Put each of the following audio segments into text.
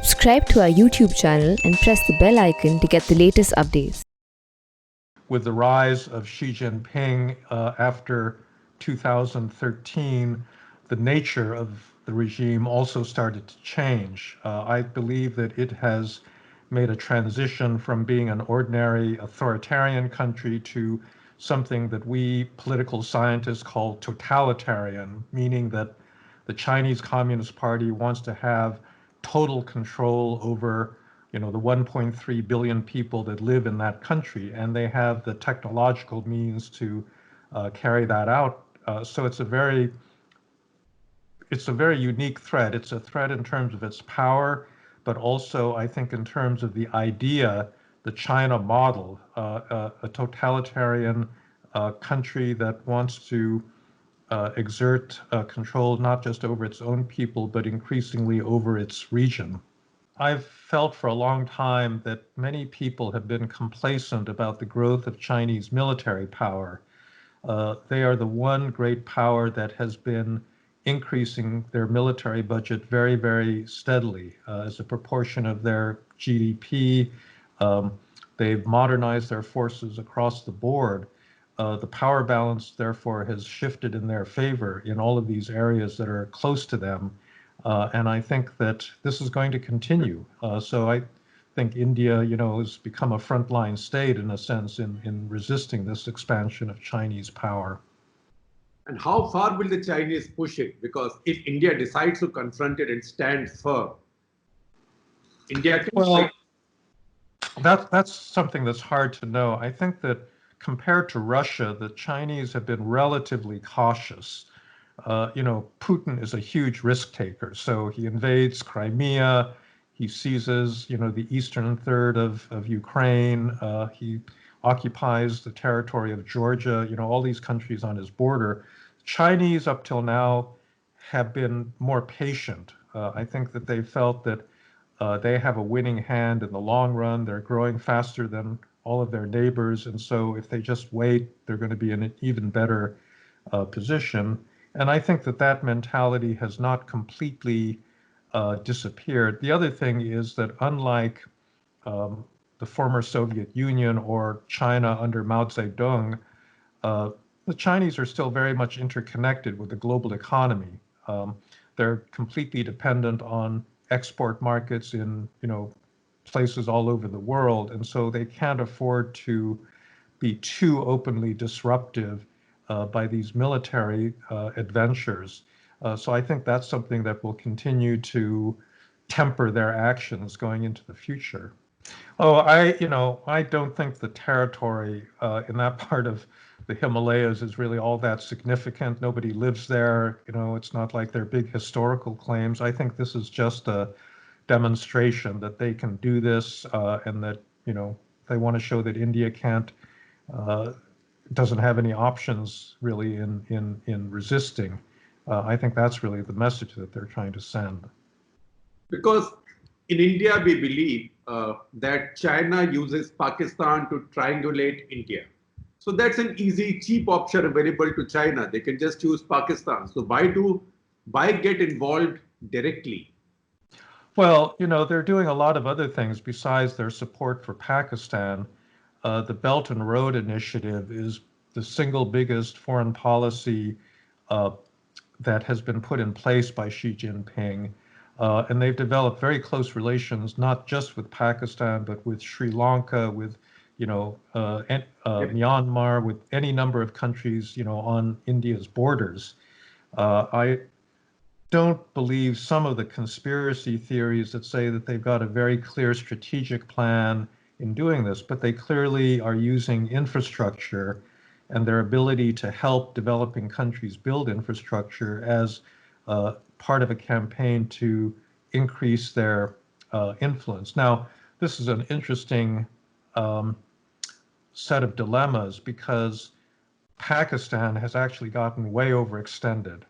Subscribe to our YouTube channel and press the bell icon to get the latest updates. With the rise of Xi Jinping after 2013, the nature of the regime also started to change. I believe that it has made a transition from being an ordinary authoritarian country to something that we political scientists call totalitarian, meaning that the Chinese Communist Party wants to have total control over the 1.3 billion people that live in that country, and they have the technological means to carry that out. So it's a very unique threat. It's a threat in terms of its power, but also I think in terms of the idea, the China model, a totalitarian country that wants to exert control not just over its own people, but increasingly over its region. I've felt for a long time that many people have been complacent about the growth of Chinese military power. They are the one great power that has been increasing their military budget very, very steadily as a proportion of their GDP. They've modernized their forces across the board. The power balance, therefore, has shifted in their favor in all of these areas that are close to them. And I think that this is going to continue. So I think India, has become a frontline state in a sense in resisting this expansion of Chinese power. And how far will the Chinese push it? Because if India decides to confront it and stand firm, India can Well, that's something that's hard to know. I think that compared to Russia, the Chinese have been relatively cautious. Putin is a huge risk taker. So he invades Crimea, he seizes, the eastern third of Ukraine, he occupies the territory of Georgia, all these countries on his border. Chinese up till now have been more patient. I think that they felt that they have a winning hand in the long run. They're growing faster than all of their neighbors. And so if they just wait, they're going to be in an even better position. And I think that that mentality has not completely disappeared. The other thing is that unlike the former Soviet Union or China under Mao Zedong, the Chinese are still very much interconnected with the global economy. They're completely dependent on export markets in, places all over the world. And so they can't afford to be too openly disruptive by these military adventures. So I think that's something that will continue to temper their actions going into the future. Oh, I don't think the territory in that part of the Himalayas is really all that significant. Nobody lives there. It's not like they're big historical claims. I think this is just a demonstration that they can do this and that, they want to show that India doesn't have any options really in resisting. I think that's really the message that they're trying to send. Because in India, we believe that China uses Pakistan to triangulate India. So that's an easy, cheap option available to China. They can just choose Pakistan. So why get involved directly? Well, they're doing a lot of other things besides their support for Pakistan. The Belt and Road Initiative is the single biggest foreign policy that has been put in place by Xi Jinping. And they've developed very close relations, not just with Pakistan, but with Sri Lanka, with Myanmar, with any number of countries, on India's borders. I don't believe some of the conspiracy theories that say that they've got a very clear strategic plan in doing this, but they clearly are using infrastructure and their ability to help developing countries build infrastructure as part of a campaign to increase their influence. Now, this is an interesting set of dilemmas because Pakistan has actually gotten way overextended.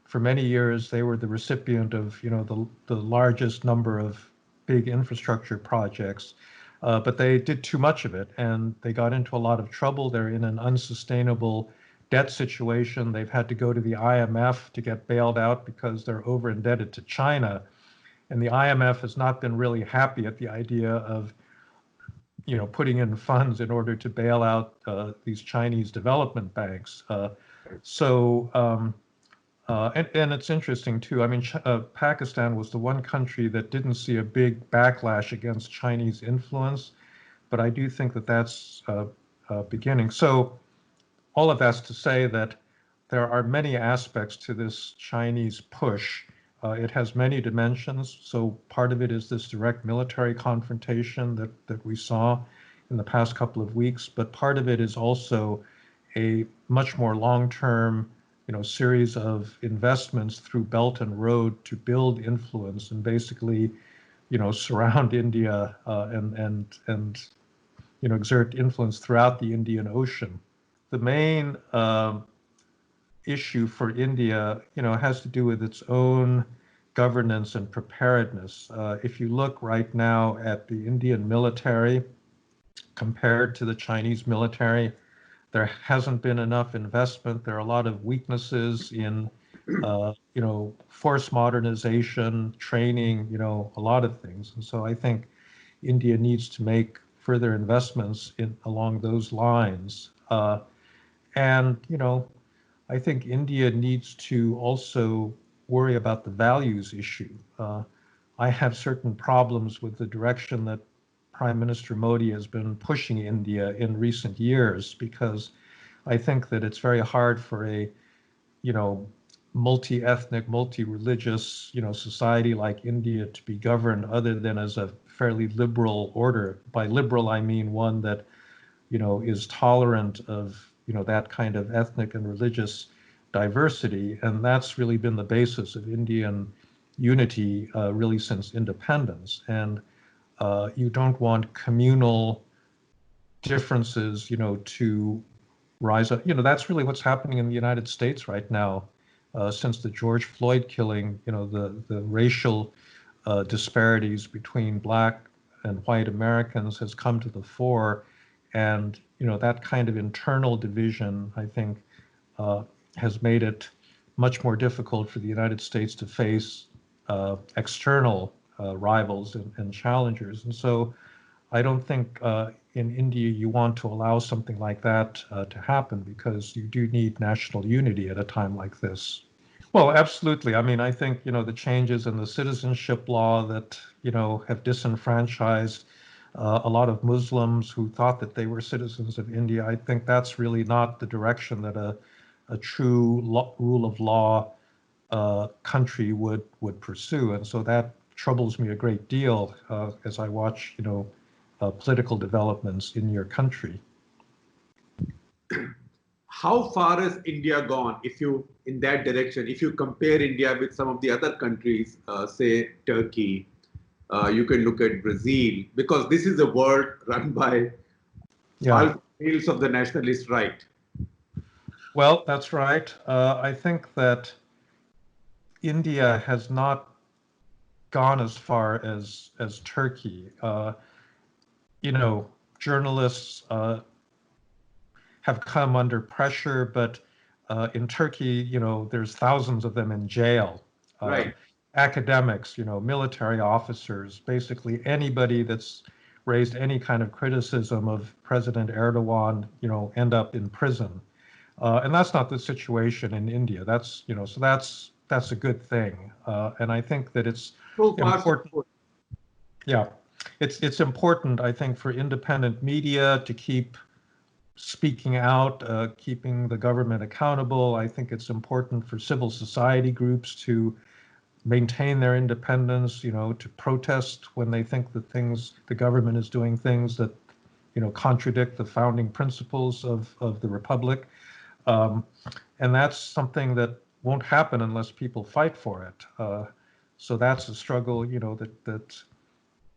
For many years, they were the recipient of, the largest number of big infrastructure projects, but they did too much of it and they got into a lot of trouble. They're in an unsustainable debt situation. They've had to go to the IMF to get bailed out because they're over indebted to China. and the IMF has not been really happy at the idea of, putting in funds in order to bail out these Chinese development banks. And it's interesting too. I mean, Pakistan was the one country that didn't see a big backlash against Chinese influence, but I do think that that's beginning. So all of that's to say that there are many aspects to this Chinese push. It has many dimensions. So part of it is this direct military confrontation that we saw in the past couple of weeks, but part of it is also a much more long-term, series of investments through Belt and Road to build influence and basically, surround India and exert influence throughout the Indian Ocean. The main issue for India, has to do with its own governance and preparedness. If you look right now at the Indian military compared to the Chinese military, there hasn't been enough investment. There are a lot of weaknesses in, force modernization, training, a lot of things. And so I think India needs to make further investments along those lines. And I think India needs to also worry about the values issue. I have certain problems with the direction that Prime Minister Modi has been pushing India in recent years, because I think that it's very hard for a, multi-ethnic, multi-religious, society like India to be governed other than as a fairly liberal order. By liberal, I mean one that, is tolerant of, that kind of ethnic and religious diversity. And that's really been the basis of Indian unity really since independence. And you don't want communal differences, to rise up. That's really what's happening in the United States right now. Since the George Floyd killing, the racial disparities between Black and white Americans has come to the fore. And, that kind of internal division, I think, has made it much more difficult for the United States to face external rivals and challengers. And so I don't think in India you want to allow something like that to happen, because you do need national unity at a time like this. Well, absolutely. I mean, I think, the changes in the citizenship law that, have disenfranchised a lot of Muslims who thought that they were citizens of India, I think that's really not the direction that a true rule of law country would pursue. And so that troubles me a great deal as I watch, political developments in your country. How far has India gone in that direction? If you compare India with some of the other countries, say Turkey, you can look at Brazil, because this is a world run by alpha males of the nationalist right. Well, that's right. I think that India has not gone as far as Turkey. Journalists have come under pressure, but in Turkey, there's thousands of them in jail. Right. Academics, military officers, basically anybody that's raised any kind of criticism of President Erdogan, end up in prison. And that's not the situation in India. That's, so that's a good thing. And I think that it's important. Yeah, it's important, I think, for independent media to keep speaking out, keeping the government accountable. I think it's important for civil society groups to maintain their independence, to protest when they think that the government is doing things that, contradict the founding principles of the republic. And that's something that won't happen unless people fight for it. So that's a struggle, that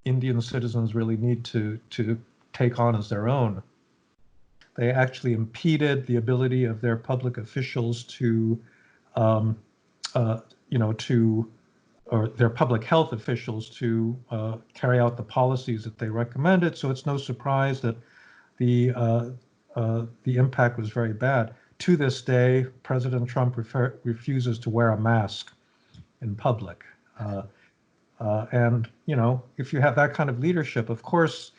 Indian citizens really need to take on as their own. They actually impeded the ability of their public officials to, or their public health officials to carry out the policies that they recommended. So it's no surprise that the impact was very bad. To this day, President Trump refuses to wear a mask in public. And, if you have that kind of leadership, of course,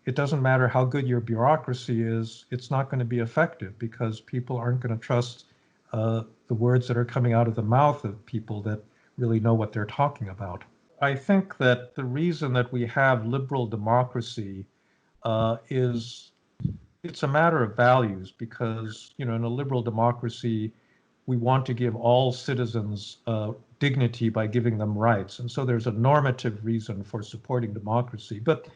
it doesn't matter how good your bureaucracy is, it's not going to be effective because people aren't going to trust the words that are coming out of the mouth of people that really know what they're talking about. I think that the reason that we have liberal democracy is it's a matter of values because, in a liberal democracy, we want to give all citizens dignity by giving them rights. And so there's a normative reason for supporting democracy. But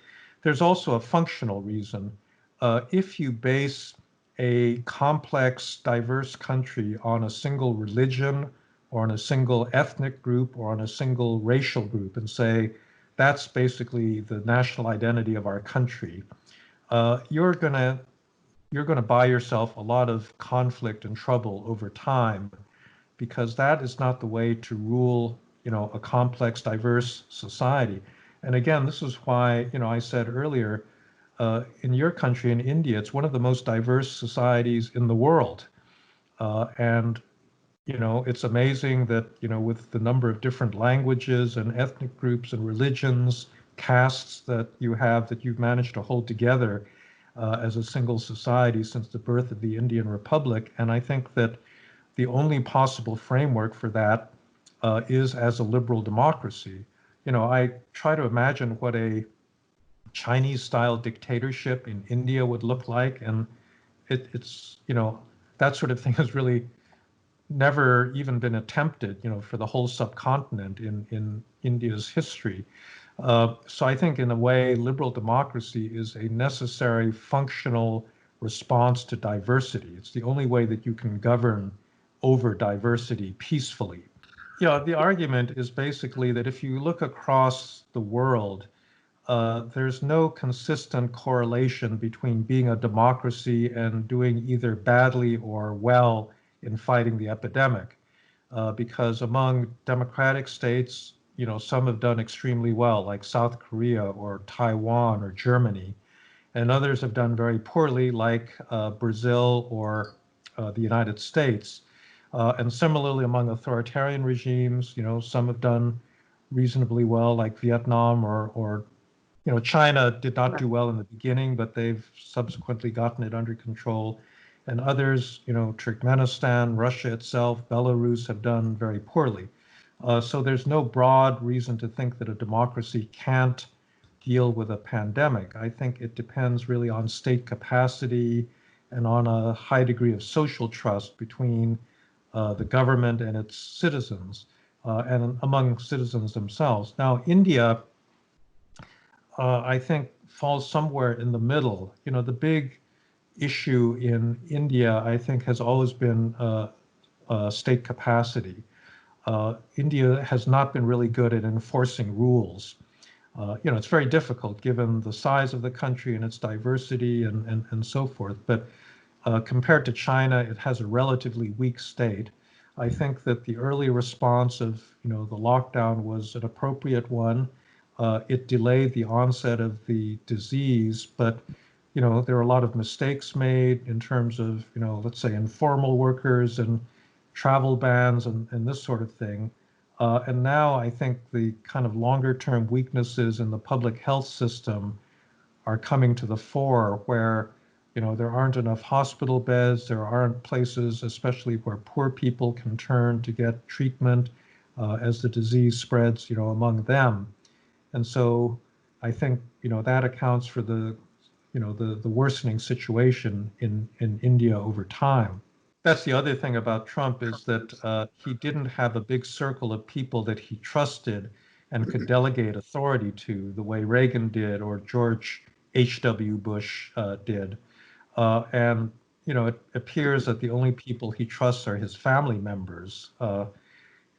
there's also a functional reason. If you base a complex, diverse country on a single religion or on a single ethnic group or on a single racial group and say, that's basically the national identity of our country, you're going to buy yourself a lot of conflict and trouble over time because that is not the way to rule, a complex, diverse society. And again, this is why, I said earlier, in your country, in India, it's one of the most diverse societies in the world. And, it's amazing that, with the number of different languages and ethnic groups and religions, castes that you have, that you've managed to hold together as a single society since the birth of the Indian Republic. And I think that the only possible framework for that is as a liberal democracy. I try to imagine what a Chinese-style dictatorship in India would look like, and it's that sort of thing has really never even been attempted, for the whole subcontinent in India's history. So I think, in a way, liberal democracy is a necessary, functional response to diversity. It's the only way that you can govern over diversity peacefully. The argument is basically that if you look across the world, there's no consistent correlation between being a democracy and doing either badly or well in fighting the epidemic. Because among democratic states, some have done extremely well, like South Korea or Taiwan or Germany, and others have done very poorly, like Brazil or the United States. And similarly, among authoritarian regimes, some have done reasonably well, like Vietnam or China did not do well in the beginning, but they've subsequently gotten it under control. And others, Turkmenistan, Russia itself, Belarus have done very poorly. So there's no broad reason to think that a democracy can't deal with a pandemic. I think it depends really on state capacity and on a high degree of social trust between the government and its citizens and among citizens themselves. Now, India, I think, falls somewhere in the middle. The big issue in India, I think, has always been state capacity. India has not been really good at enforcing rules. It's very difficult given the size of the country and its diversity and so forth. But compared to China, it has a relatively weak state. I think that the early response of, the lockdown was an appropriate one. It delayed the onset of the disease, but there are a lot of mistakes made in terms of, let's say, informal workers and travel bans and this sort of thing. And now I think the kind of longer term weaknesses in the public health system are coming to the fore, where there aren't enough hospital beds, there aren't places, especially where poor people can turn to get treatment as the disease spreads, among them. And so I think, that accounts for the worsening situation in India over time. That's the other thing about Trump, is that he didn't have a big circle of people that he trusted and could delegate authority to the way Reagan did or George H.W. Bush did. And, it appears that the only people he trusts are his family members.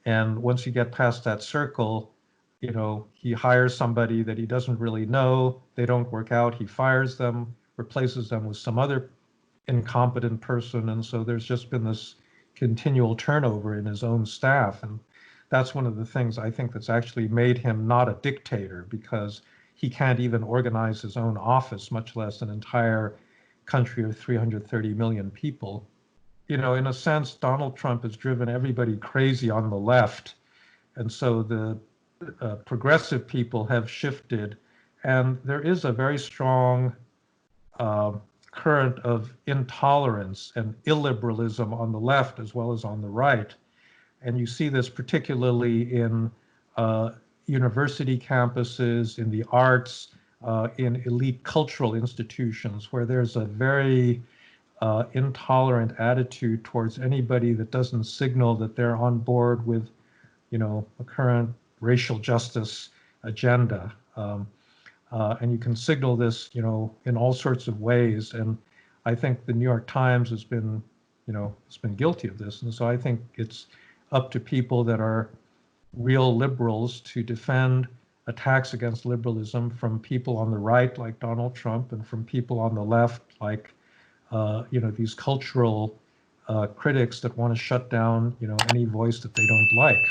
And once you get past that circle, he hires somebody that he doesn't really know. They don't work out. He fires them, replaces them with some other incompetent person. And so there's just been this continual turnover in his own staff. And that's one of the things I think that's actually made him not a dictator, because he can't even organize his own office, much less an entire country of 330 million people. In a sense, Donald Trump has driven everybody crazy on the left. And so the progressive people have shifted, and there is a very strong current of intolerance and illiberalism on the left as well as on the right. And you see this particularly in university campuses, in the arts, in elite cultural institutions, where there's a very intolerant attitude towards anybody that doesn't signal that they're on board with, a current racial justice agenda. And you can signal this, in all sorts of ways. And I think the New York Times has been guilty of this. And so I think it's up to people that are real liberals to defend attacks against liberalism from people on the right, like Donald Trump, and from people on the left, like, these cultural critics that want to shut down, any voice that they don't like.